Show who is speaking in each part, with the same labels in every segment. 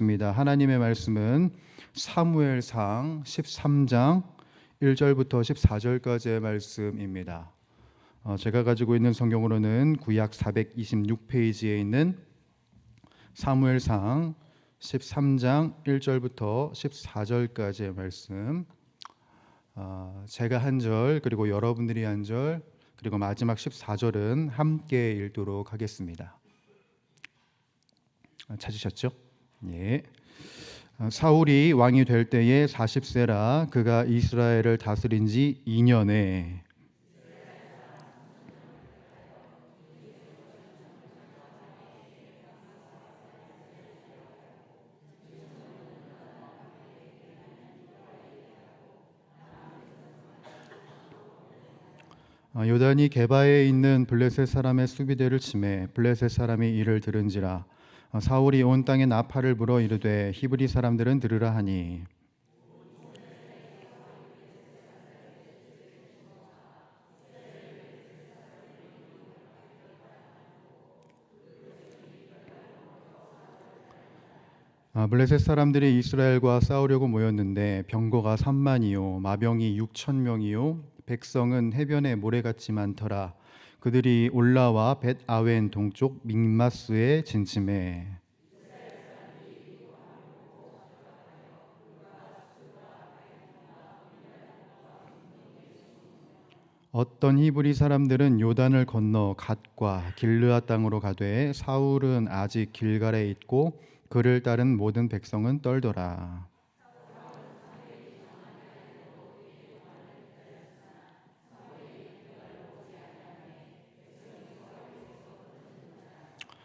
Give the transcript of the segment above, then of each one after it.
Speaker 1: 하나님의 말씀은 사무엘상 13장 1절부터 14절까지의 말씀입니다. 제가 가지고 있는 성경으로는 구약 426페이지에 있는 사무엘상 13장 1절부터 14절까지의 말씀, 제가 한 절, 그리고 여러분들이 한 절, 그리고 마지막 14절은 함께 읽도록 하겠습니다. 찾으셨죠? 예. 사울이 왕이 될 때에 40세라 그가 이스라엘을 다스린 지 2년에 요단이 게바에 있는 블레셋 사람의 수비대를 치매 블레셋 사람이 이를 들은지라 사울이 온 땅에 나팔을 불어 이르되 히브리 사람들은 들으라 하니 블레셋 사람들이 이스라엘과 싸우려고 모였는데 병거가 3만이요 마병이 6천 명이요 백성은 해변에 모래같이 많더라. 그들이 올라와 벳 아웬 동쪽 믹마스에 진침해 어떤 히브리 사람들은 요단을 건너 갓과 길르앗 땅으로 가되 사울은 아직 길갈에 있고 그를 따른 모든 백성은 떨더라.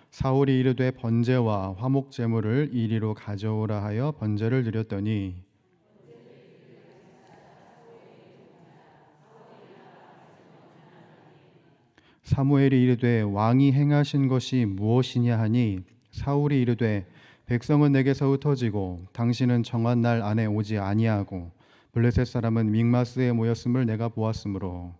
Speaker 1: 사울이 이르되 번제와 화목 제물을 이리로 가져오라 하여 번제를 드렸더니 사무엘이 이르되 왕이 행하신 것이 무엇이냐 하니 사울이 이르되 백성은 내게서 흩어지고 당신은 정한 날 안에 오지 아니하고 블레셋 사람은 믹마스에 모였음을 내가 보았으므로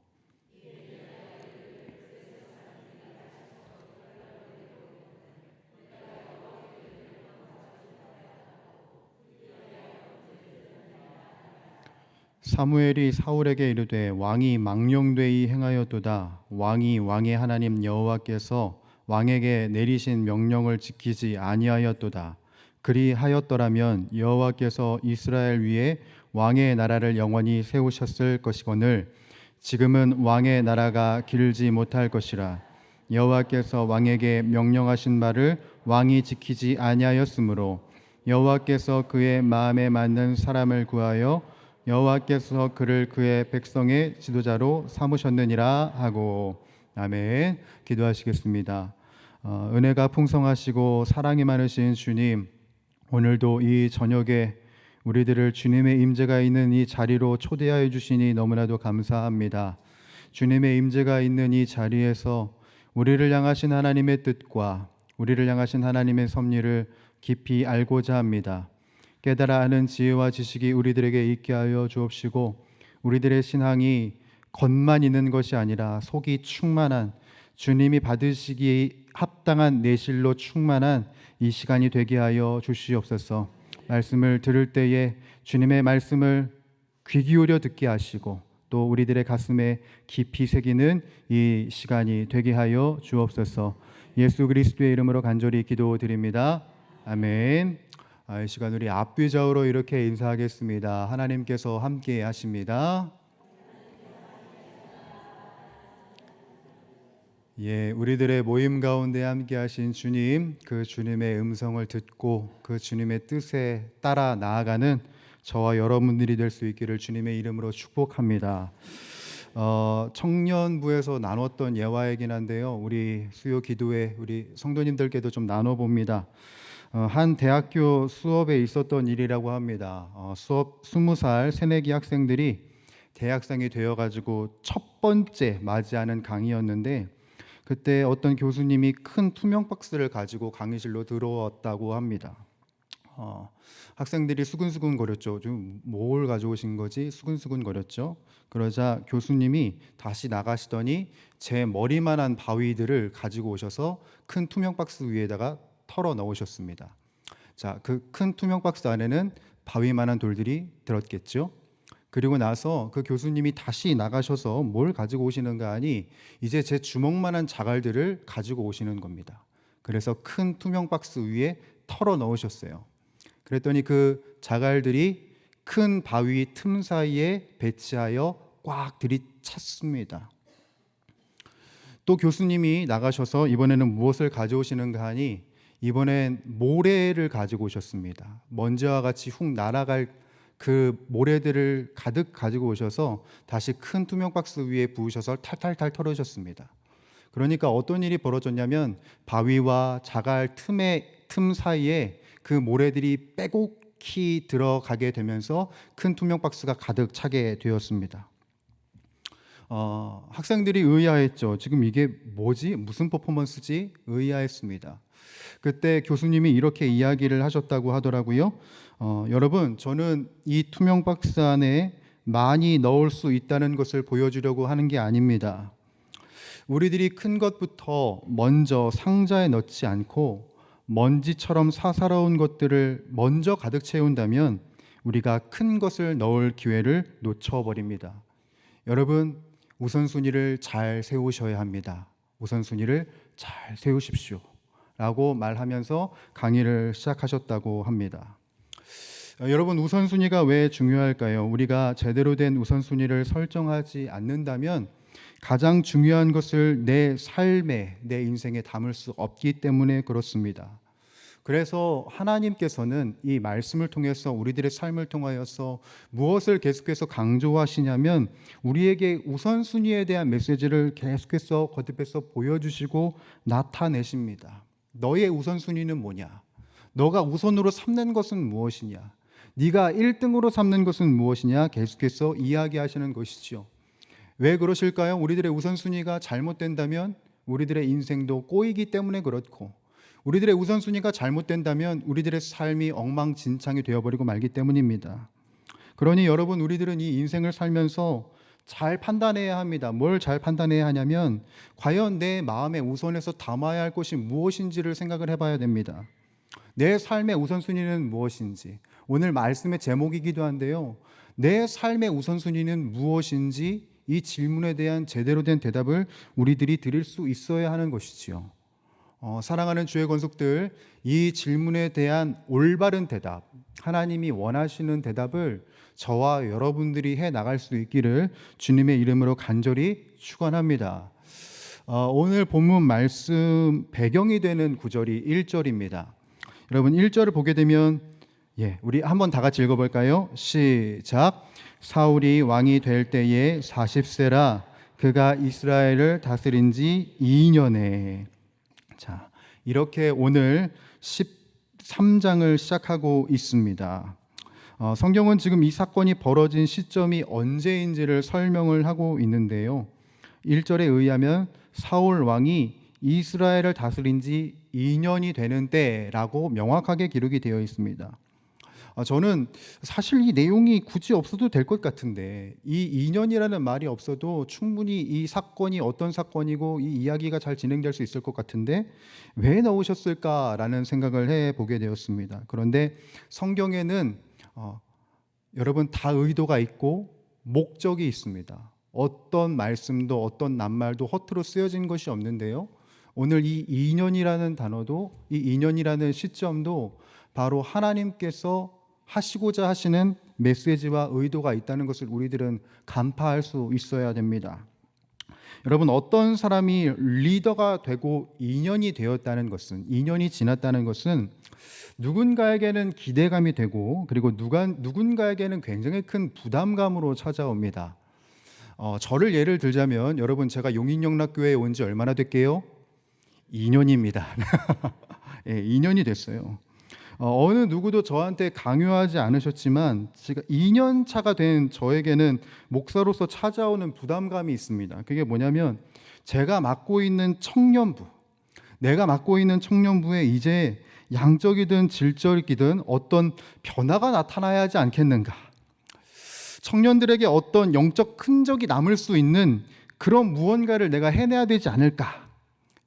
Speaker 1: 사무엘이 사울에게 이르되 왕이 망령되이 행하였도다. 왕이 왕의 하나님 여호와께서 왕에게 내리신 명령을 지키지 아니하였도다. 그리하였더라면 여호와께서 이스라엘 위에 왕의 나라를 영원히 세우셨을 것이거늘 지금은 왕의 나라가 길지 못할 것이라. 여호와께서 왕에게 명령하신 말을 왕이 지키지 아니하였으므로 여호와께서 그의 마음에 맞는 사람을 구하여 여호와께서 그를 그의 백성의 지도자로 삼으셨느니라 하고. 아멘. 기도하시겠습니다. 은혜가 풍성하시고 사랑이 많으신 주님, 오늘도 이 저녁에 우리들을 주님의 임재가 있는 이 자리로 초대하여 주시니 너무나도 감사합니다. 주님의 임재가 있는 이 자리에서 우리를 향하신 하나님의 뜻과 우리를 향하신 하나님의 섭리를 깊이 알고자 합니다. 깨달아 아는 지혜와 지식이 우리들에게 있게 하여 주옵시고 우리들의 신앙이 겉만 있는 것이 아니라 속이 충만한 주님이 받으시기에 합당한 내실로 충만한 이 시간이 되게 하여 주시옵소서. 말씀을 들을 때에 주님의 말씀을 귀 기울여 듣게 하시고 또 우리들의 가슴에 깊이 새기는 이 시간이 되게 하여 주옵소서. 예수 그리스도의 이름으로 간절히 기도드립니다. 아멘. 이 시간 우리 앞뒤 좌우로 이렇게 인사하겠습니다. 하나님께서 함께 하십니다. 예, 우리들의 모임 가운데 함께 하신 주님, 그 주님의 음성을 듣고 그 주님의 뜻에 따라 나아가는 저와 여러분들이 될 수 있기를 주님의 이름으로 축복합니다. 청년부에서 나눴던 예화이긴 한데요, 우리 수요 기도회 우리 성도님들께도 좀 나눠봅니다. 한 대학교 수업에 있었던 일이라고 합니다. 수업 20살 새내기 학생들이 대학생이 되어가지고 첫 번째 맞이하는 강의였는데 그때 어떤 교수님이 큰 투명 박스를 가지고 강의실로 들어왔다고 합니다. 학생들이 수근수근 거렸죠. 좀 뭘 가져오신 거지? 수근수근 거렸죠. 그러자 교수님이 다시 나가시더니 제 머리만한 바위들을 가지고 오셔서 큰 투명 박스 위에다가 털어 넣으셨습니다. 자, 그 큰 투명 박스 안에는 바위만한 돌들이 들었겠죠. 그리고 나서 그 교수님이 다시 나가셔서 뭘 가지고 오시는가 하니 이제 제 주먹만한 자갈들을 가지고 오시는 겁니다. 그래서 큰 투명 박스 위에 털어 넣으셨어요. 그랬더니 그 자갈들이 큰 바위 틈 사이에 배치하여 꽉 들이찼습니다. 또 교수님이 나가셔서 이번에는 무엇을 가져오시는가 하니 이번엔 모래를 가지고 오셨습니다. 먼지와 같이 훅 날아갈 그 모래들을 가득 가지고 오셔서 다시 큰 투명 박스 위에 부으셔서 탈탈탈 털으셨습니다. 그러니까 어떤 일이 벌어졌냐면 바위와 자갈 틈 사이에 그 모래들이 빼곡히 들어가게 되면서 큰 투명 박스가 가득 차게 되었습니다. 학생들이 의아했죠. 지금 이게 뭐지? 무슨 퍼포먼스지? 의아했습니다. 그때 교수님이 이렇게 이야기를 하셨다고 하더라고요. 여러분, 저는 이 투명 박스 안에 많이 넣을 수 있다는 것을 보여주려고 하는 게 아닙니다. 우리들이 큰 것부터 먼저 상자에 넣지 않고 먼지처럼 사사로운 것들을 먼저 가득 채운다면 우리가 큰 것을 넣을 기회를 놓쳐버립니다. 여러분, 우선순위를 잘 세우셔야 합니다. 우선순위를 잘 세우십시오. 라고 말하면서 강의를 시작하셨다고 합니다. 여러분, 우선순위가 왜 중요할까요? 우리가 제대로 된 우선순위를 설정하지 않는다면 가장 중요한 것을 내 삶에, 내 인생에 담을 수 없기 때문에 그렇습니다. 그래서 하나님께서는 이 말씀을 통해서 우리들의 삶을 통하여서 무엇을 계속해서 강조하시냐면 우리에게 우선순위에 대한 메시지를 계속해서 거듭해서 보여주시고 나타내십니다. 너의 우선순위는 뭐냐? 너가 우선으로 삼는 것은 무엇이냐? 네가 1등으로 삼는 것은 무엇이냐? 계속해서 이야기하시는 것이죠. 왜 그러실까요? 우리들의 우선순위가 잘못된다면 우리들의 인생도 꼬이기 때문에 그렇고, 우리들의 우선순위가 잘못된다면 우리들의 삶이 엉망진창이 되어버리고 말기 때문입니다. 그러니 여러분, 우리들은 이 인생을 살면서 잘 판단해야 합니다. 뭘 잘 판단해야 하냐면 과연 내 마음에 우선해서 담아야 할 것이 무엇인지를 생각을 해봐야 됩니다. 내 삶의 우선순위는 무엇인지, 오늘 말씀의 제목이기도 한데요, 내 삶의 우선순위는 무엇인지 이 질문에 대한 제대로 된 대답을 우리들이 드릴 수 있어야 하는 것이지요. 사랑하는 주의 권속들, 이 질문에 대한 올바른 대답, 하나님이 원하시는 대답을 저와 여러분들이 해 나갈 수 있기를 주님의 이름으로 간절히 축원합니다. 오늘 본문 말씀 배경이 되는 구절이 1절입니다. 여러분, 1절을 보게 되면 우리 한번 다 같이 읽어볼까요? 시작. 사울이 왕이 될 때에 40세라 그가 이스라엘을 다스린 지 2년에. 자, 이렇게 오늘 13장을 시작하고 있습니다. 성경은 지금 이 사건이 벌어진 시점이 언제인지를 설명을 하고 있는데요, 1절에 의하면 사울 왕이 이스라엘을 다스린 지 2년이 되는 때라고 명확하게 기록이 되어 있습니다. 저는 사실 이 내용이 굳이 없어도 될 것 같은데, 이 2년이라는 말이 없어도 충분히 이 사건이 어떤 사건이고 이 이야기가 잘 진행될 수 있을 것 같은데 왜 넣으셨을까라는 생각을 해보게 되었습니다. 그런데 성경에는 여러분, 다 의도가 있고 목적이 있습니다. 어떤 말씀도 어떤 낱말도 허투루 쓰여진 것이 없는데요, 오늘 이 2년이라는 단어도, 이 2년이라는 시점도 바로 하나님께서 하시고자 하시는 메시지와 의도가 있다는 것을 우리들은 간파할 수 있어야 됩니다. 여러분, 어떤 사람이 리더가 되고 2년이 되었다는 것은, 2년이 지났다는 것은 누군가에게는 기대감이 되고, 그리고 누군가에게는 굉장히 큰 부담감으로 찾아옵니다. 저를 예를 들자면, 여러분, 제가 용인영락교회에 온 지 얼마나 됐게요? 2년입니다. 2년이 됐어요. 어느 누구도 저한테 강요하지 않으셨지만 제가 2년 차가 된 저에게는 목사로서 찾아오는 부담감이 있습니다. 그게 뭐냐면 제가 맡고 있는 청년부, 내가 맡고 있는 청년부에 이제 양적이든 질적이든 어떤 변화가 나타나야 하지 않겠는가, 청년들에게 어떤 영적 흔적이 남을 수 있는 그런 무언가를 내가 해내야 되지 않을까,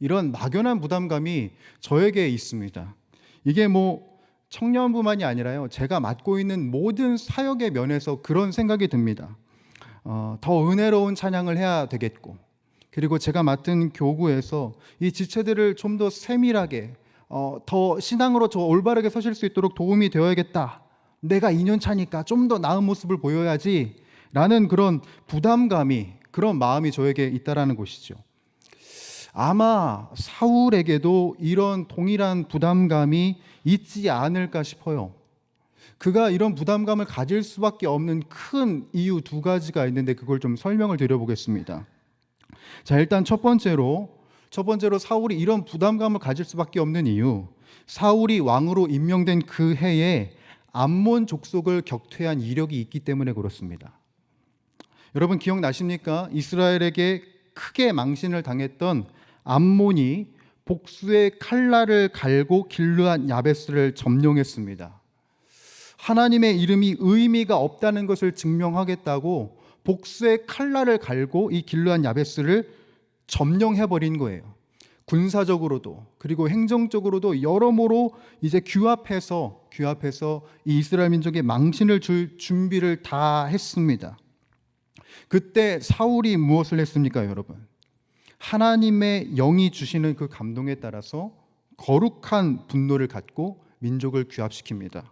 Speaker 1: 이런 막연한 부담감이 저에게 있습니다. 이게 청년부만이 아니라요, 제가 맡고 있는 모든 사역의 면에서 그런 생각이 듭니다. 더 은혜로운 찬양을 해야 되겠고, 그리고 제가 맡은 교구에서 이 지체들을 좀 더 세밀하게, 더 신앙으로 저 올바르게 서실 수 있도록 도움이 되어야겠다. 내가 2년 차니까 좀 더 나은 모습을 보여야지 라는 그런 부담감이, 그런 마음이 저에게 있다라는 것이죠. 아마 사울에게도 이런 동일한 부담감이 있지 않을까 싶어요. 그가 이런 부담감을 가질 수밖에 없는 큰 이유 두 가지가 있는데, 그걸 좀 설명을 드려보겠습니다. 자, 일단 첫 번째로 사울이 이런 부담감을 가질 수밖에 없는 이유, 사울이 왕으로 임명된 그 해에 암몬 족속을 격퇴한 이력이 있기 때문에 그렇습니다. 여러분 기억나십니까? 이스라엘에게 크게 망신을 당했던 암몬이 복수의 칼날을 갈고 길르앗 야베스를 점령했습니다. 하나님의 이름이 의미가 없다는 것을 증명하겠다고 복수의 칼날을 갈고 이 길르앗 야베스를 점령해버린 거예요. 군사적으로도 그리고 행정적으로도 여러모로 이제 규합해서 이 이스라엘 민족의 망신을 줄 준비를 다 했습니다. 그때 사울이 무엇을 했습니까, 여러분? 하나님의 영이 주시는 그 감동에 따라서 거룩한 분노를 갖고 민족을 규합시킵니다.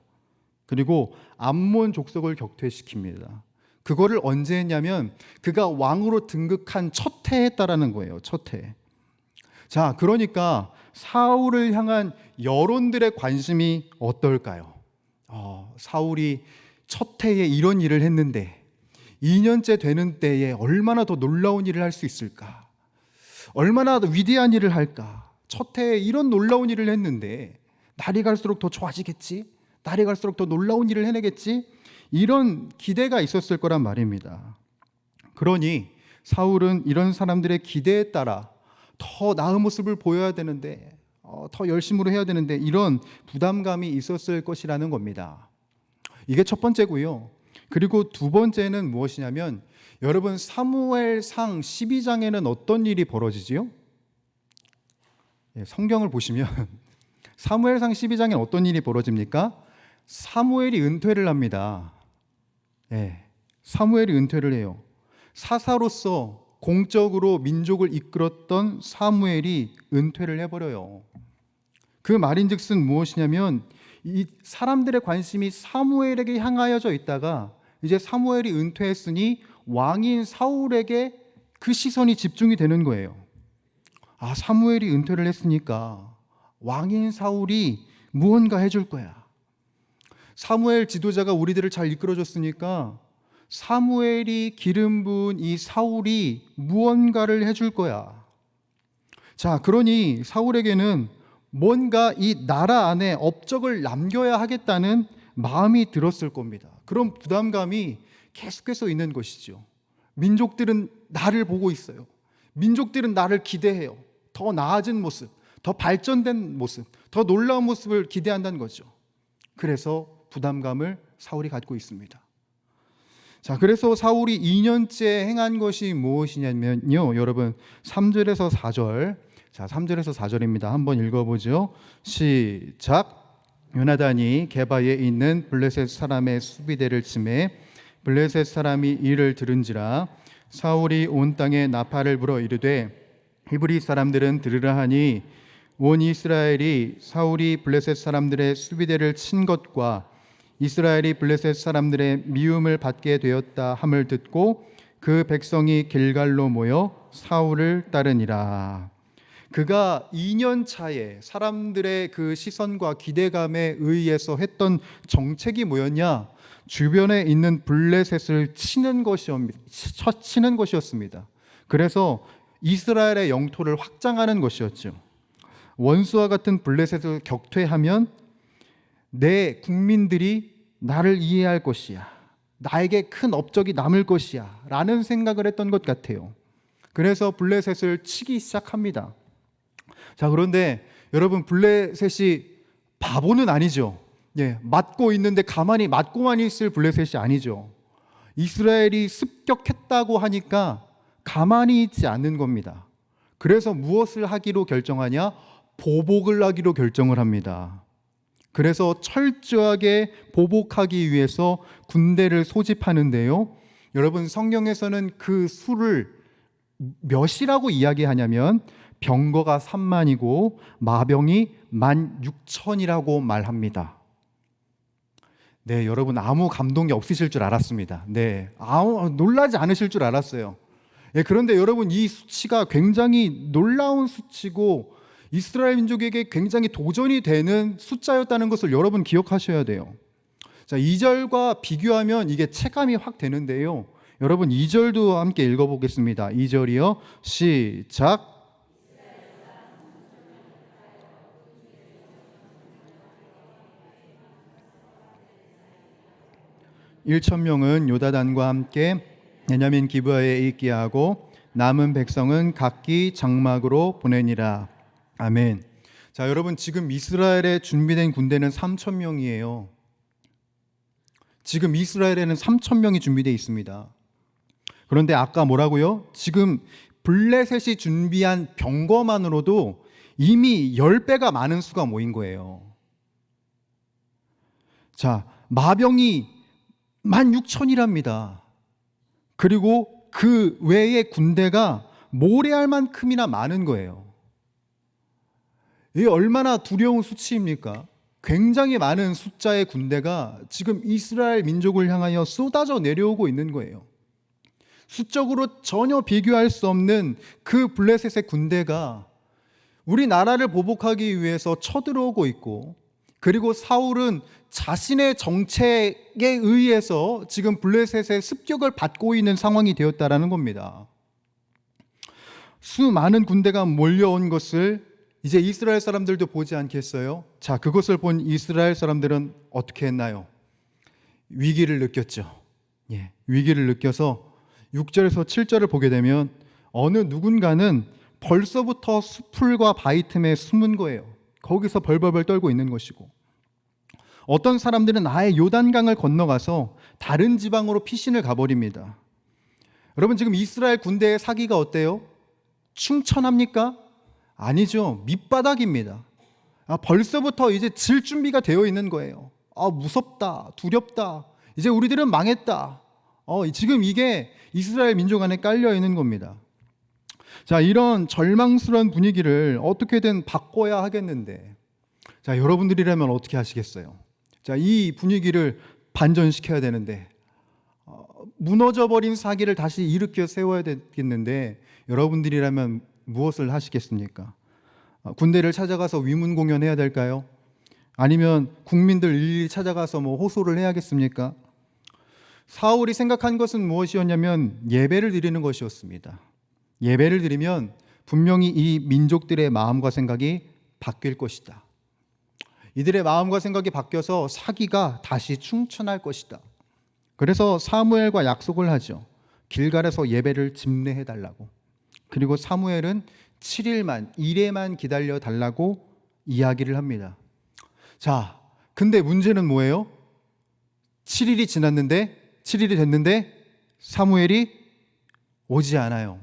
Speaker 1: 그리고 암몬 족속을 격퇴시킵니다. 그거를 언제 했냐면 그가 왕으로 등극한 첫 해에 했다라는 거예요. 첫 해. 자, 그러니까 사울을 향한 여론들의 관심이 어떨까요? 사울이 첫 해에 이런 일을 했는데 2년째 되는 때에 얼마나 더 놀라운 일을 할 수 있을까? 얼마나 더 위대한 일을 할까? 첫 해에 이런 놀라운 일을 했는데 날이 갈수록 더 좋아지겠지? 날이 갈수록 더 놀라운 일을 해내겠지? 이런 기대가 있었을 거란 말입니다. 그러니 사울은 이런 사람들의 기대에 따라 더 나은 모습을 보여야 되는데, 더 열심으로 해야 되는데, 이런 부담감이 있었을 것이라는 겁니다. 이게 첫 번째고요. 그리고 두 번째는 무엇이냐면, 여러분 사무엘상 12장에는 어떤 일이 벌어지지요? 성경을 보시면 사무엘상 12장에 어떤 일이 벌어집니까? 사무엘이 은퇴를 합니다. 사무엘이 은퇴를 해요. 사사로서 공적으로 민족을 이끌었던 사무엘이 은퇴를 해버려요. 그 말인즉슨 무엇이냐면 이 사람들의 관심이 사무엘에게 향하여져 있다가 이제 사무엘이 은퇴했으니 왕인 사울에게 그 시선이 집중이 되는 거예요. 사무엘이 은퇴를 했으니까 왕인 사울이 무언가 해줄 거야. 사무엘 지도자가 우리들을 잘 이끌어줬으니까 사무엘이 기름 부은 이 사울이 무언가를 해줄 거야. 자, 그러니 사울에게는 뭔가 이 나라 안에 업적을 남겨야 하겠다는 마음이 들었을 겁니다. 그런 부담감이 계속해서 있는 것이죠. 민족들은 나를 보고 있어요. 민족들은 나를 기대해요. 더 나아진 모습, 더 발전된 모습, 더 놀라운 모습을 기대한다는 거죠. 그래서 부담감을 사울이 갖고 있습니다. 자, 그래서 사울이 2년째 행한 것이 무엇이냐면요, 여러분 3절에서 4절. 자, 3절에서 4절입니다. 한번 읽어보죠. 시작. 요나단이 게바에 있는 블레셋 사람의 수비대를 치매 블레셋 사람이 이를 들은지라 사울이 온 땅에 나팔을 불어 이르되 히브리 사람들은 들으라 하니 온 이스라엘이 사울이 블레셋 사람들의 수비대를 친 것과 이스라엘이 블레셋 사람들의 미움을 받게 되었다 함을 듣고 그 백성이 길갈로 모여 사울을 따르니라. 그가 2년 차에 사람들의 그 시선과 기대감에 의해서 했던 정책이 뭐였냐? 주변에 있는 블레셋을 치는 것이었습니다. 그래서 이스라엘의 영토를 확장하는 것이었죠. 원수와 같은 블레셋을 격퇴하면 내 국민들이 나를 이해할 것이야, 나에게 큰 업적이 남을 것이야 라는 생각을 했던 것 같아요. 그래서 블레셋을 치기 시작합니다. 자, 그런데 여러분 블레셋이 바보는 아니죠. 맞고 있는데 가만히 맞고만 있을 블레셋이 아니죠. 이스라엘이 습격했다고 하니까 가만히 있지 않는 겁니다. 그래서 무엇을 하기로 결정하냐? 보복을 하기로 결정을 합니다. 그래서 철저하게 보복하기 위해서 군대를 소집하는데요. 여러분, 성경에서는 그 수를 몇이라고 이야기하냐면 병거가 3만이고 마병이 16,000이라고 말합니다. 네, 여러분 아무 감동이 없으실 줄 알았습니다. 네, 놀라지 않으실 줄 알았어요. 네, 그런데 여러분 이 수치가 굉장히 놀라운 수치고 이스라엘 민족에게 굉장히 도전이 되는 숫자였다는 것을 여러분 기억하셔야 돼요. 자, 2절과 비교하면 이게 체감이 확 되는데요. 여러분 2절도 함께 읽어보겠습니다. 2절이요. 시작. 1,000명은 요다단과 함께 베냐민 기브아에 있게 하고 남은 백성은 각기 장막으로 보내니라. 아멘. 자, 여러분 지금 이스라엘에 준비된 군대는 3,000명이에요. 지금 이스라엘에는 3,000명이 준비되어 있습니다. 그런데 아까 뭐라고요? 지금 블레셋이 준비한 병거만으로도 이미 10배가 많은 수가 모인 거예요. 자, 마병이 16,000이랍니다. 그리고 그 외의 군대가 모래알 만큼이나 많은 거예요. 이게 얼마나 두려운 수치입니까? 굉장히 많은 숫자의 군대가 지금 이스라엘 민족을 향하여 쏟아져 내려오고 있는 거예요. 수적으로 전혀 비교할 수 없는 그 블레셋의 군대가 우리나라를 보복하기 위해서 쳐들어오고 있고, 그리고 사울은 자신의 정책에 의해서 지금 블레셋의 습격을 받고 있는 상황이 되었다라는 겁니다. 수많은 군대가 몰려온 것을 이제 이스라엘 사람들도 보지 않겠어요? 자, 그것을 본 이스라엘 사람들은 어떻게 했나요? 위기를 느꼈죠. 예, 위기를 느껴서 6절에서 7절을 보게 되면 어느 누군가는 벌써부터 수풀과 바위 틈에 숨은 거예요. 거기서 벌벌벌 떨고 있는 것이고, 어떤 사람들은 아예 요단강을 건너가서 다른 지방으로 피신을 가버립니다. 여러분 지금 이스라엘 군대의 사기가 어때요? 충천합니까? 아니죠. 밑바닥입니다. 벌써부터 이제 질 준비가 되어 있는 거예요. 무섭다, 두렵다, 이제 우리들은 망했다. 지금 이게 이스라엘 민족 안에 깔려 있는 겁니다. 자, 이런 절망스러운 분위기를 어떻게든 바꿔야 하겠는데, 자, 여러분들이라면 어떻게 하시겠어요? 자, 이 분위기를 반전시켜야 되는데, 무너져버린 사기를 다시 일으켜 세워야 되겠는데, 여러분들이라면 무엇을 하시겠습니까? 군대를 찾아가서 위문 공연해야 될까요? 아니면 국민들 일일이 찾아가서 호소를 해야겠습니까? 사울이 생각한 것은 무엇이었냐면 예배를 드리는 것이었습니다. 예배를 드리면 분명히 이 민족들의 마음과 생각이 바뀔 것이다. 이들의 마음과 생각이 바뀌어서 사기가 다시 충천할 것이다. 그래서 사무엘과 약속을 하죠. 길갈에서 예배를 집례해 달라고. 그리고 사무엘은 7일만, 이래만 기다려 달라고 이야기를 합니다. 자, 근데 문제는 뭐예요? 7일이 됐는데 사무엘이 오지 않아요.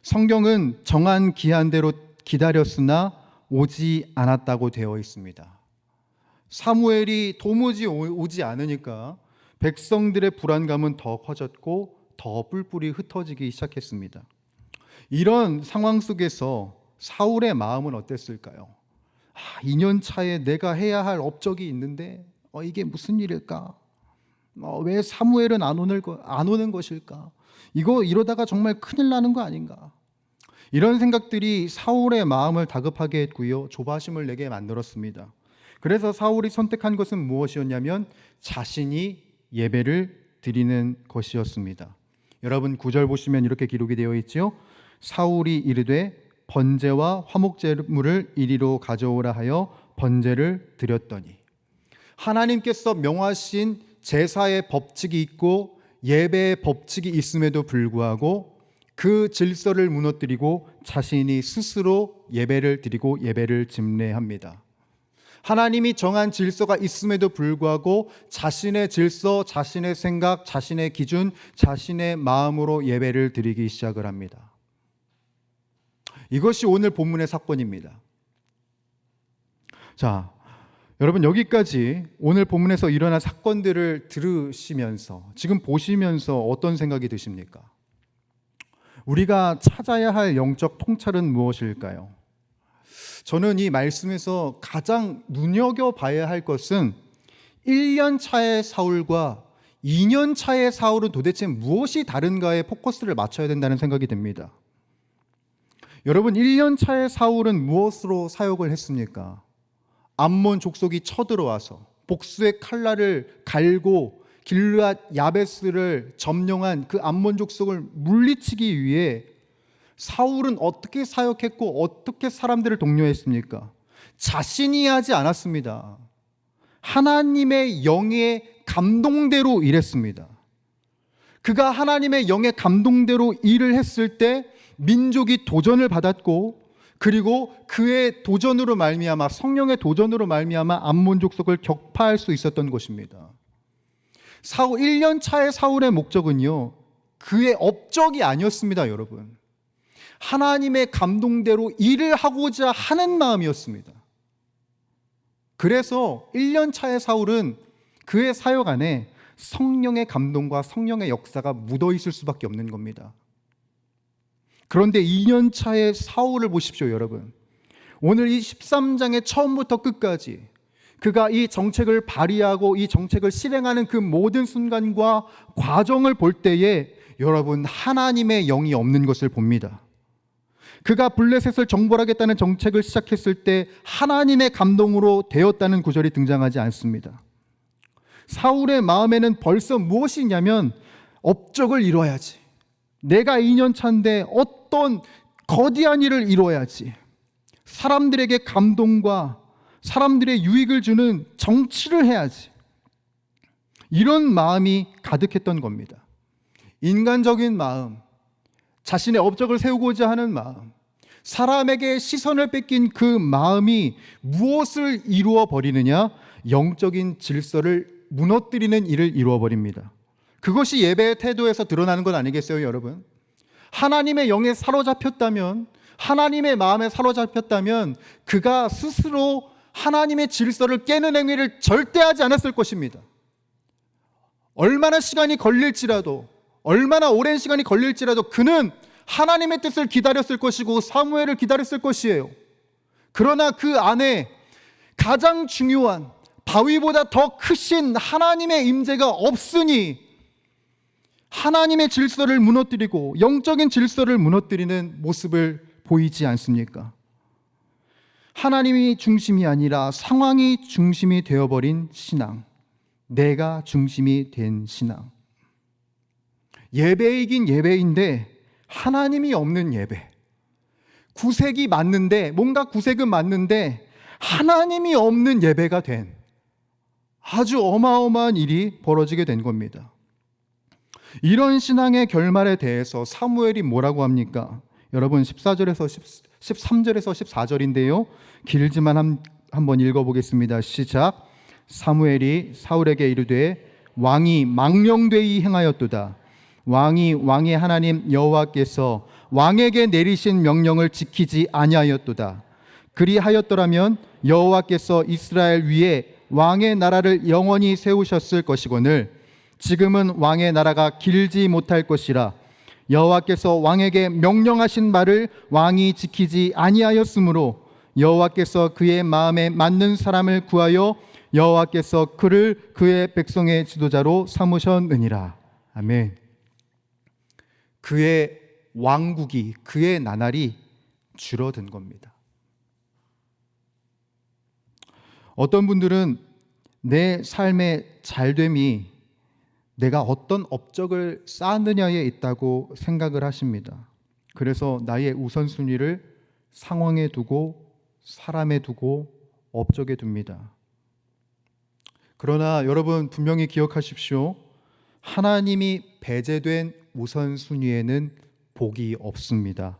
Speaker 1: 성경은 정한 기한대로 기다렸으나 오지 않았다고 되어 있습니다. 사무엘이 도무지 오지 않으니까 백성들의 불안감은 더 커졌고 더 뿔뿔이 흩어지기 시작했습니다. 이런 상황 속에서 사울의 마음은 어땠을까요? 2년 차에 내가 해야 할 업적이 있는데 이게 무슨 일일까? 왜 사무엘은 안 오는 것일까? 이러다가 정말 큰일 나는 거 아닌가? 이런 생각들이 사울의 마음을 다급하게 했고요, 조바심을 내게 만들었습니다. 그래서 사울이 선택한 것은 무엇이었냐면 자신이 예배를 드리는 것이었습니다. 여러분 9절 보시면 이렇게 기록이 되어 있죠. 사울이 이르되 번제와 화목제물을 이리로 가져오라 하여 번제를 드렸더니, 하나님께서 명하신 제사의 법칙이 있고 예배의 법칙이 있음에도 불구하고 그 질서를 무너뜨리고 자신이 스스로 예배를 드리고 예배를 집례합니다. 하나님이 정한 질서가 있음에도 불구하고 자신의 질서, 자신의 생각, 자신의 기준, 자신의 마음으로 예배를 드리기 시작을 합니다. 이것이 오늘 본문의 사건입니다. 자, 여러분, 여기까지 오늘 본문에서 일어난 사건들을 들으시면서 지금 보시면서 어떤 생각이 드십니까? 우리가 찾아야 할 영적 통찰은 무엇일까요? 저는 이 말씀에서 가장 눈여겨봐야 할 것은 1년 차의 사울과 2년 차의 사울은 도대체 무엇이 다른가에 포커스를 맞춰야 된다는 생각이 듭니다. 여러분, 1년 차의 사울은 무엇으로 사역을 했습니까? 암몬 족속이 쳐들어와서 복수의 칼날을 갈고 길르앗 야베스를 점령한 그 암몬 족속을 물리치기 위해 사울은 어떻게 사역했고 어떻게 사람들을 독려했습니까? 자신이 하지 않았습니다. 하나님의 영의 감동대로 일했습니다. 그가 하나님의 영의 감동대로 일을 했을 때 민족이 도전을 받았고, 그리고 그의 도전으로 말미암아, 성령의 도전으로 말미암아 암몬 족속을 격파할 수 있었던 것입니다. 1년 차의 사울의 목적은요, 그의 업적이 아니었습니다. 여러분, 하나님의 감동대로 일을 하고자 하는 마음이었습니다. 그래서 1년 차의 사울은 그의 사역 안에 성령의 감동과 성령의 역사가 묻어 있을 수밖에 없는 겁니다. 그런데 2년 차의 사울을 보십시오. 여러분, 오늘 이 13장의 처음부터 끝까지 그가 이 정책을 발휘하고 이 정책을 실행하는 그 모든 순간과 과정을 볼 때에 여러분, 하나님의 영이 없는 것을 봅니다. 그가 블레셋을 정벌하겠다는 정책을 시작했을 때 하나님의 감동으로 되었다는 구절이 등장하지 않습니다. 사울의 마음에는 벌써 무엇이 있냐면, 업적을 이뤄야지, 내가 2년 차인데 어떤 거대한 일을 이뤄야지, 사람들에게 감동과 사람들의 유익을 주는 정치를 해야지, 이런 마음이 가득했던 겁니다. 인간적인 마음, 자신의 업적을 세우고자 하는 마음, 사람에게 시선을 뺏긴 그 마음이 무엇을 이루어 버리느냐? 영적인 질서를 무너뜨리는 일을 이루어 버립니다. 그것이 예배의 태도에서 드러나는 것 아니겠어요, 여러분? 하나님의 영에 사로잡혔다면, 하나님의 마음에 사로잡혔다면 그가 스스로 하나님의 질서를 깨는 행위를 절대 하지 않았을 것입니다. 얼마나 시간이 걸릴지라도, 얼마나 오랜 시간이 걸릴지라도 그는 하나님의 뜻을 기다렸을 것이고 사무엘을 기다렸을 것이에요. 그러나 그 안에 가장 중요한, 바위보다 더 크신 하나님의 임재가 없으니 하나님의 질서를 무너뜨리고 영적인 질서를 무너뜨리는 모습을 보이지 않습니까? 하나님이 중심이 아니라 상황이 중심이 되어버린 신앙, 내가 중심이 된 신앙. 예배이긴 예배인데 하나님이 없는 예배. 구색이 맞는데, 뭔가 구색은 맞는데 하나님이 없는 예배가 된 아주 어마어마한 일이 벌어지게 된 겁니다. 이런 신앙의 결말에 대해서 사무엘이 뭐라고 합니까? 여러분, 13절에서 14절인데요 길지만 한번 읽어보겠습니다. 시작. 사무엘이 사울에게 이르되 왕이 망령되이 행하였도다. 왕이 왕의 하나님 여호와께서 왕에게 내리신 명령을 지키지 아니하였도다. 그리하였더라면 여호와께서 이스라엘 위에 왕의 나라를 영원히 세우셨을 것이거늘 지금은 왕의 나라가 길지 못할 것이라. 여호와께서 왕에게 명령하신 말을 왕이 지키지 아니하였으므로 여호와께서 그의 마음에 맞는 사람을 구하여 여호와께서 그를 그의 백성의 지도자로 삼으셨느니라. 아멘. 그의 왕국이, 그의 나날이 줄어든 겁니다. 어떤 분들은 내 삶의 잘됨이 내가 어떤 업적을 쌓느냐에 있다고 생각을 하십니다. 그래서 나의 우선순위를 상황에 두고, 사람에 두고, 업적에 둡니다. 그러나 여러분 분명히 기억하십시오. 하나님이 배제된 우선순위에는 복이 없습니다.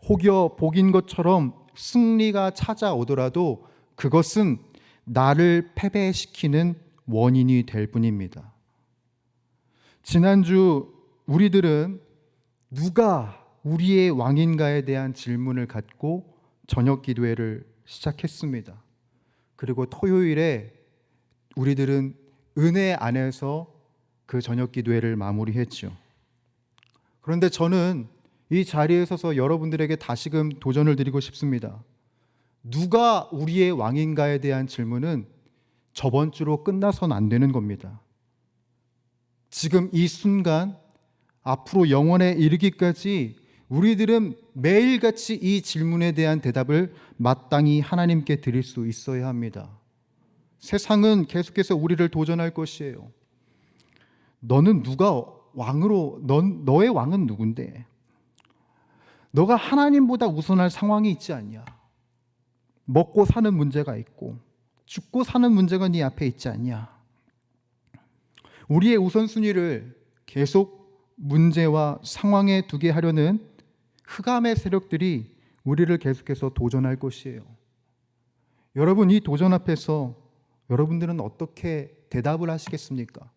Speaker 1: 혹여 복인 것처럼 승리가 찾아오더라도 그것은 나를 패배시키는 원인이 될 뿐입니다. 지난주 우리들은 누가 우리의 왕인가에 대한 질문을 갖고 저녁 기도회를 시작했습니다. 그리고 토요일에 우리들은 은혜 안에서 그 저녁 기도회를 마무리했죠. 그런데 저는 이 자리에 서서 여러분들에게 다시금 도전을 드리고 싶습니다. 누가 우리의 왕인가에 대한 질문은 저번 주로 끝나선 안 되는 겁니다. 지금 이 순간 앞으로 영원에 이르기까지 우리들은 매일같이 이 질문에 대한 대답을 마땅히 하나님께 드릴 수 있어야 합니다. 세상은 계속해서 우리를 도전할 것이에요. 너는 누가 왕으로, 너의 왕은 누군데? 너가 하나님보다 우선할 상황이 있지 않냐? 먹고 사는 문제가 있고 죽고 사는 문제가 네 앞에 있지 않냐? 우리의 우선순위를 계속 문제와 상황에 두게 하려는 흑암의 세력들이 우리를 계속해서 도전할 것이에요. 여러분, 이 도전 앞에서 여러분들은 어떻게 대답을 하시겠습니까?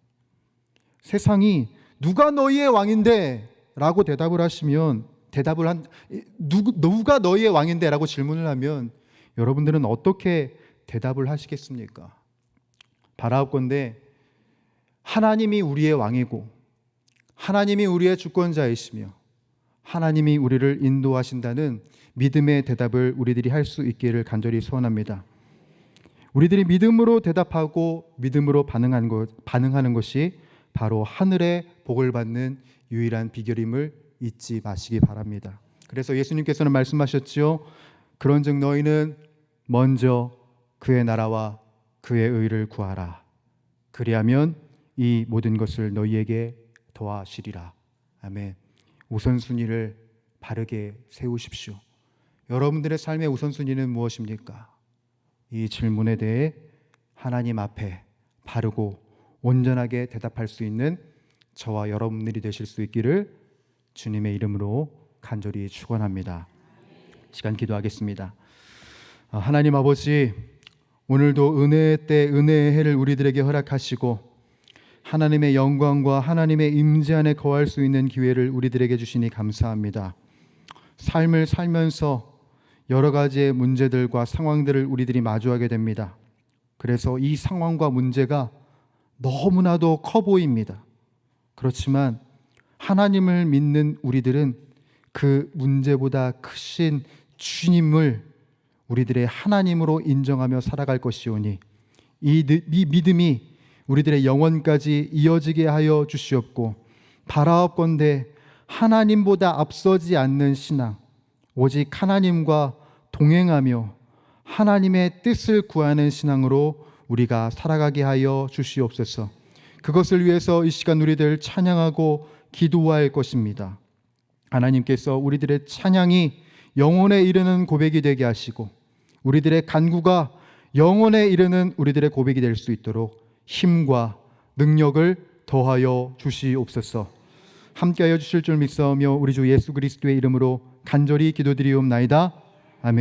Speaker 1: 세상이 누가 너희의 왕인데? 라고 대답을 하시면 누가 너희의 왕인데? 라고 질문을 하면 여러분들은 어떻게 대답을 하시겠습니까? 바라옵건대 하나님이 우리의 왕이고 하나님이 우리의 주권자이시며 하나님이 우리를 인도하신다는 믿음의 대답을 우리들이 할 수 있기를 간절히 소원합니다. 우리들이 믿음으로 대답하고 믿음으로 반응하는 것이 바로 하늘의 복을 받는 유일한 비결임을 잊지 마시기 바랍니다. 그래서 예수님께서는 말씀하셨죠. 그런즉 너희는 먼저 그의 나라와 그의 의를 구하라. 그리하면 이 모든 것을 너희에게 더하시리라. 아멘. 우선순위를 바르게 세우십시오. 여러분들의 삶의 우선순위는 무엇입니까? 이 질문에 대해 하나님 앞에 바르고 온전하게 대답할 수 있는 저와 여러분들이 되실 수 있기를 주님의 이름으로 간절히 축원합니다. 시간 기도하겠습니다. 하나님 아버지, 오늘도 은혜의 때 은혜의 해를 우리들에게 허락하시고 하나님의 영광과 하나님의 임재 안에 거할 수 있는 기회를 우리들에게 주시니 감사합니다. 삶을 살면서 여러 가지의 문제들과 상황들을 우리들이 마주하게 됩니다. 그래서 이 상황과 문제가 너무나도 커 보입니다. 그렇지만 하나님을 믿는 우리들은 그 문제보다 크신 주님을 우리들의 하나님으로 인정하며 살아갈 것이오니 이 믿음이 우리들의 영혼까지 이어지게 하여 주시옵고 바라옵건대 하나님보다 앞서지 않는 신앙, 오직 하나님과 동행하며 하나님의 뜻을 구하는 신앙으로 우리가 살아가게 하여 주시옵소서. 그것을 위해서 이 시간 우리들 찬양하고 기도할 것입니다. 하나님께서 우리들의 찬양이 영혼에 이르는 고백이 되게 하시고 우리들의 간구가 영혼에 이르는 우리들의 고백이 될 수 있도록 힘과 능력을 더하여 주시옵소서. 함께하여 주실 줄 믿사오며 우리 주 예수 그리스도의 이름으로 간절히 기도드리옵나이다.